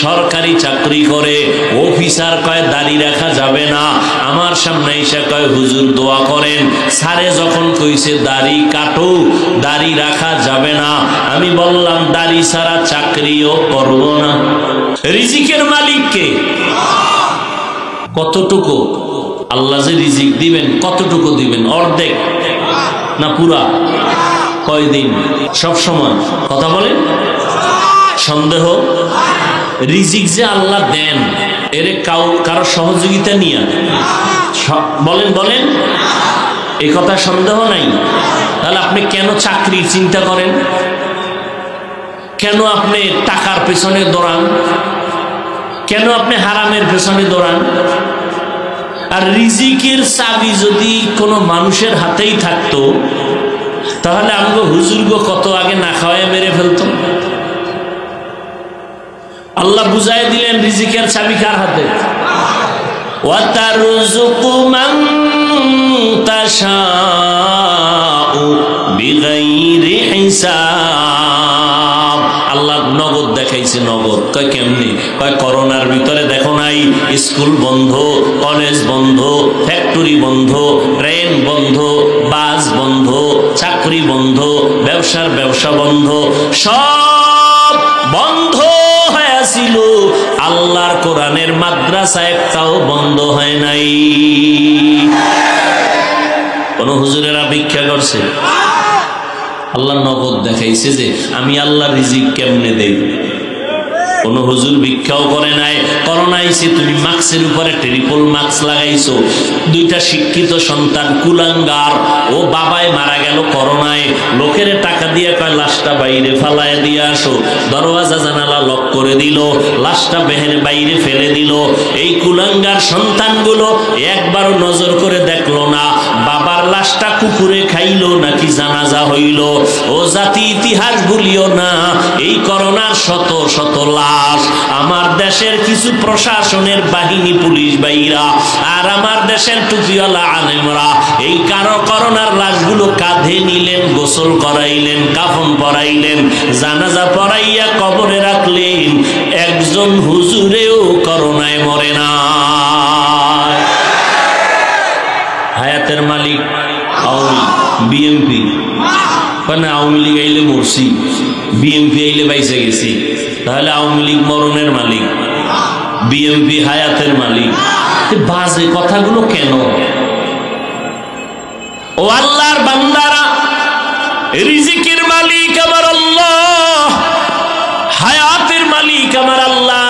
সরকারি চাকরি করে, অফিসার কয় দাড়ি রাখা যাবে না, আমার সামনে এসে কয় হুজুর দোয়া করেন। স্যারে যখন কইছে দাড়ি কাটো, দাড়ি রাখা যাবে না, আমি বললাম দাড়ি ছাড়া চাকরিও করব না। রিজিকের মালিক কে? কতটুকু আল্লাহ যে রিজিক দিবেন, কতটুকু দিবেন? অর্ধেক না পুরা? কয়দিন? সব সময়? কথা বলেন, সন্দেহ? রিজিক যে আল্লাহ দেন, এর কারো সহযোগিতা নিয়ে বলেন বলেন, এই কথা সন্দেহ নাই। তাহলে আপনি কেন চাকরির চিন্তা করেন? কেন আপনি টাকার পেছনে দৌড়ান? কেন আপনি হারামের পেছনে দৌড়ান? আর রিজিকের চাবি যদি কোনো মানুষের হাতেই থাকতো, তাহলে আমগো হুজুরগো কত আগে না খাওয়ায় মেরে ফেলতো। আল্লাহ বুঝাই দিলেন রিজিকের চাবি কার হাতে। ওয়াতারযুকু মান তাশাউ বিগাইরি হিসাব। আল্লাহ নগদ দেখাইছে, নগদ। কয় কেমনি? কয় করোনার ভিতরে দেখো নাই, স্কুল বন্ধ, কলেজ বন্ধ, ফ্যাক্টরি বন্ধ, ট্রেন বন্ধ, বাস বন্ধ, চাকরি বন্ধ, ব্যবসার ব্যবসা বন্ধ, সব বন্ধ হয়েছিল। আল্লাহর কোরআনের মাদ্রাসা একটাও বন্ধ হয় নাই। কোন হুজুরেরা ভিক্ষা করছে? আল্লাহ নগদ দেখাইছে যে আমি আল্লাহ রিজিক কেমনে দেই। কোন হুজুর ভিক্ষাও করে নাই। করোনা আইছে, তুমি মাস্কের উপরে ট্রিপল মাস্ক লাগাইছো। দুইটা শিক্ষিত সন্তান কুলাঙ্গার, ও বাবাই মারা গেল করোনায়, লোকের টাকা দিয়ে কয় লাশটা বাইরে ফালায় দিয়ে আসো, দরওয়াজা জানালা লক করে দিল, লাশটা বেহের বাইরে ফেলে দিল। এই কুলাঙ্গার সন্তানগুলো একবারও নজর করে দেখলো না বাবার লাশটা কুকুরে খাইলো নাকি জানাজা হইল। ও জাতি ইতিহাস ভুলিও না, এই করোনার শত শত লাশ আমার দেশের কিছু প্রশাসনের বাহিনী, পুলিশ ভাইরা আর আমার দেশের টুপিওয়ালা আলেমরা এই করোনার লাশগুলো কাঁধে নিলেন, গোসল করাইলেন, কাফন পরাইলেন, জানাজা পরাইয়া কবরে রাখলেন। একজন হুজুরেও করোনায় মরে না। হায়াতের মালিক বিএমপি, মানে আওয়ামী লীগ আইলে মরছি, বিএমপি আইলে বাইসে গেছি। তাহলে আওয়ামী লীগ মরণের মালিক, বিএমপি হায়াতের মালিক। বাজে কথাগুলো কেন? ও আল্লাহর বান্দারা, রিজিকের মালিক আমার আল্লাহ, হায়াতের মালিক আমার আল্লাহ।